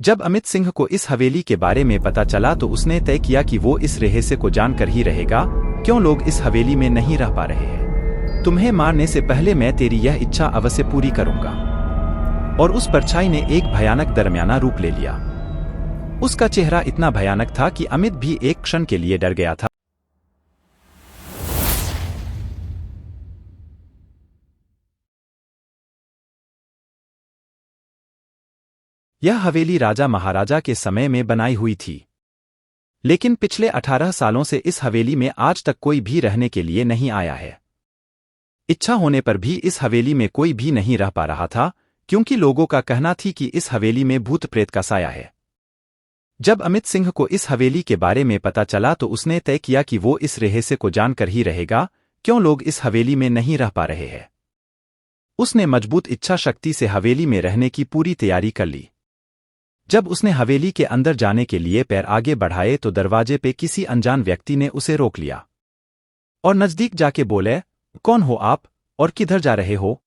जब अमित सिंह को इस हवेली के बारे में पता चला तो उसने तय किया कि वो इस रहस्य को जानकर ही रहेगा, क्यों लोग इस हवेली में नहीं रह पा रहे हैं। तुम्हें मारने से पहले मैं तेरी यह इच्छा अवश्य पूरी करूंगा। और उस परछाई ने एक भयानक दरमियाना रूप ले लिया। उसका चेहरा इतना भयानक था कि अमित भी एक क्षण के लिए डर गया था। यह हवेली राजा महाराजा के समय में बनाई हुई थी, लेकिन पिछले 18 सालों से इस हवेली में आज तक कोई भी रहने के लिए नहीं आया है। इच्छा होने पर भी इस हवेली में कोई भी नहीं रह पा रहा था, क्योंकि लोगों का कहना थी कि इस हवेली में भूत प्रेत का साया है। जब अमित सिंह को इस हवेली के बारे में पता चला तो उसने तय किया कि वो इस रहस्य को जानकर ही रहेगा, क्यों लोग इस हवेली में नहीं रह पा रहे हैं। उसने मजबूत इच्छा शक्ति से हवेली में रहने की पूरी तैयारी कर ली। जब उसने हवेली के अंदर जाने के लिए पैर आगे बढ़ाए तो दरवाजे पे किसी अनजान व्यक्ति ने उसे रोक लिया और नजदीक जाके बोले, कौन हो आप और किधर जा रहे हो?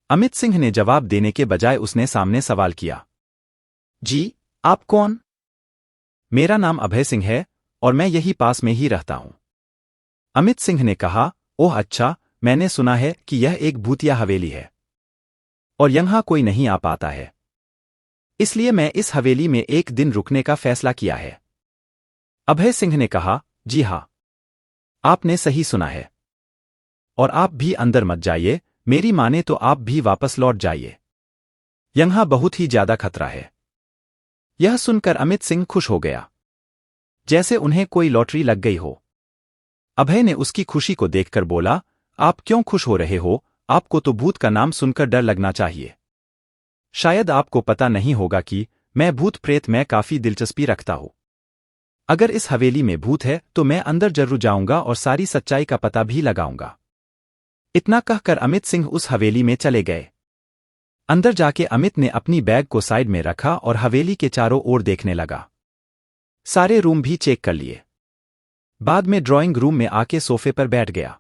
अमित सिंह ने जवाब देने के बजाय उसने सामने सवाल किया, जी, आप कौन? मेरा नाम अभय सिंह है और मैं यही पास में ही रहता हूं। अमित सिंह ने कहा, ओह अच्छा, मैंने सुना है कि यह एक भूतिया हवेली है और यहां कोई नहीं आ पाता है, इसलिए मैं इस हवेली में एक दिन रुकने का फैसला किया है। अभय सिंह ने कहा, जी हां, आपने सही सुना है। और आप भी अंदर मत जाइए, मेरी माने तो आप भी वापस लौट जाइए। यहां बहुत ही ज्यादा खतरा है। यह सुनकर अमित सिंह खुश हो गया, जैसे उन्हें कोई लॉटरी लग गई हो। अभय ने उसकी खुशी को देखकर बोला, आप क्यों खुश हो रहे हो? आपको तो भूत का नाम सुनकर डर लगना चाहिए। शायद आपको पता नहीं होगा कि मैं भूत प्रेत में काफी दिलचस्पी रखता हूं। अगर इस हवेली में भूत है तो मैं अंदर जरूर जाऊंगा और सारी सच्चाई का पता भी लगाऊंगा। इतना कहकर अमित सिंह उस हवेली में चले गए। अंदर जाके अमित ने अपनी बैग को साइड में रखा और हवेली के चारों ओर देखने लगा। सारे रूम भी चेक कर लिए। बाद में ड्राइंग रूम में आके सोफे पर बैठ गया।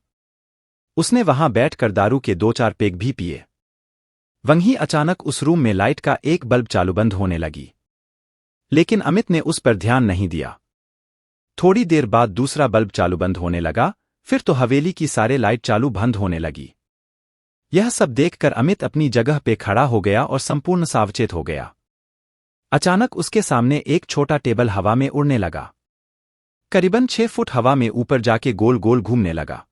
उसने वहां बैठकर दारू के 2-4 पेग भी पिए। वहीं अचानक उस रूम में लाइट का एक बल्ब चालू बंद होने लगी, लेकिन अमित ने उस पर ध्यान नहीं दिया। थोड़ी देर बाद दूसरा बल्ब चालू बंद होने लगा, फिर तो हवेली की सारे लाइट चालू बंद होने लगी। यह सब देखकर अमित अपनी जगह पे खड़ा हो गया और संपूर्ण सावचेत हो गया। अचानक उसके सामने एक छोटा टेबल हवा में उड़ने लगा। करीबन 6 फुट हवा में ऊपर जाके गोल गोल घूमने लगा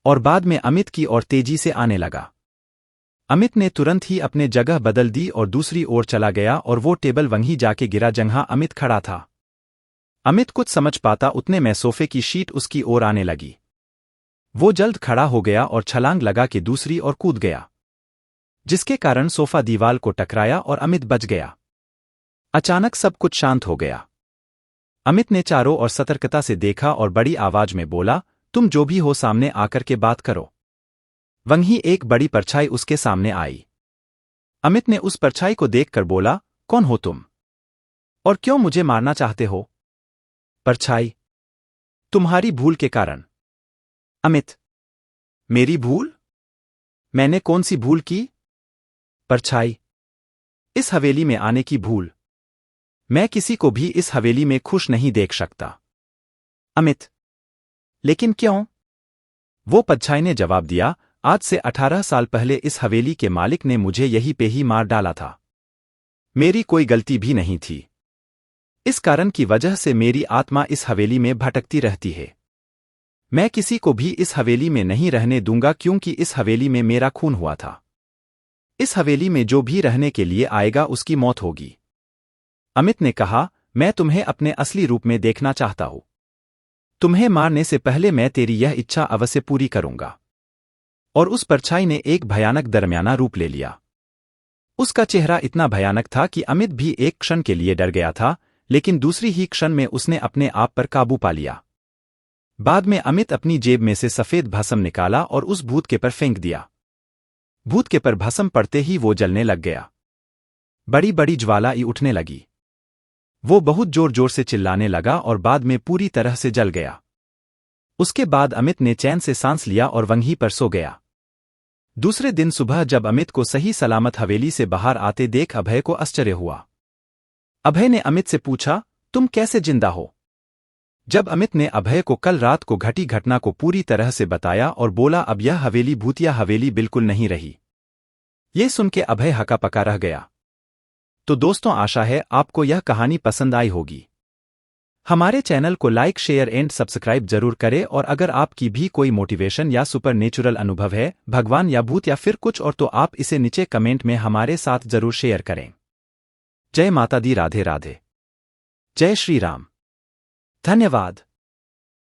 और बाद में अमित की ओर तेजी से आने लगा। अमित ने तुरंत ही अपने जगह बदल दी और दूसरी ओर चला गया और वो टेबल वहीं जाके गिरा जहां अमित खड़ा था। अमित कुछ समझ पाता उतने में सोफे की शीट उसकी ओर आने लगी। वो जल्द खड़ा हो गया और छलांग लगा के दूसरी ओर कूद गया, जिसके कारण सोफा दीवार को टकराया और अमित बच गया। अचानक सब कुछ शांत हो गया। अमित ने चारों ओर सतर्कता से देखा और बड़ी आवाज में बोला, तुम जो भी हो सामने आकर के बात करो। वहीं एक बड़ी परछाई उसके सामने आई। अमित ने उस परछाई को देखकर बोला, कौन हो तुम और क्यों मुझे मारना चाहते हो? परछाई, तुम्हारी भूल के कारण। अमित, मेरी भूल? मैंने कौन सी भूल की? परछाई, इस हवेली में आने की भूल। मैं किसी को भी इस हवेली में खुश नहीं देख सकता। अमित, लेकिन क्यों? वो परछाई ने जवाब दिया, आज से 18 साल पहले इस हवेली के मालिक ने मुझे यहीं पे ही मार डाला था। मेरी कोई गलती भी नहीं थी। इस कारण की वजह से मेरी आत्मा इस हवेली में भटकती रहती है। मैं किसी को भी इस हवेली में नहीं रहने दूंगा, क्योंकि इस हवेली में मेरा खून हुआ था। इस हवेली में जो भी रहने के लिए आएगा उसकी मौत होगी। अमित ने कहा, मैं तुम्हें अपने असली रूप में देखना चाहता हूं। तुम्हें मारने से पहले मैं तेरी यह इच्छा अवश्य पूरी करूंगा। और उस परछाई ने एक भयानक दरमियाना रूप ले लिया। उसका चेहरा इतना भयानक था कि अमित भी एक क्षण के लिए डर गया था, लेकिन दूसरी ही क्षण में उसने अपने आप पर काबू पा लिया। बाद में अमित अपनी जेब में से सफेद भस्म निकाला और उस भूत के पर फेंक दिया। भूत के पर भस्म पड़ते ही वो जलने लग गया। बड़ी बड़ी ज्वाला उठने लगी। वो बहुत जोर जोर से चिल्लाने लगा और बाद में पूरी तरह से जल गया। उसके बाद अमित ने चैन से सांस लिया और वहीं पर सो गया। दूसरे दिन सुबह जब अमित को सही सलामत हवेली से बाहर आते देख अभय को आश्चर्य हुआ। अभय ने अमित से पूछा, तुम कैसे जिंदा हो? जब अमित ने अभय को कल रात को घटी घटना को पूरी तरह से बताया और बोला अब यह हवेली भूतिया हवेली बिल्कुल नहीं रही। ये सुन के अभय हका पका रह गया। तो दोस्तों, आशा है आपको यह कहानी पसंद आई होगी। हमारे चैनल को लाइक, शेयर एंड सब्सक्राइब जरूर करें और अगर आपकी भी कोई मोटिवेशन या सुपरनेचुरल अनुभव है, भगवान या भूत या फिर कुछ और, तो आप इसे नीचे कमेंट में हमारे साथ जरूर शेयर करें। जय माता दी, राधे राधे, जय श्री राम। धन्यवाद।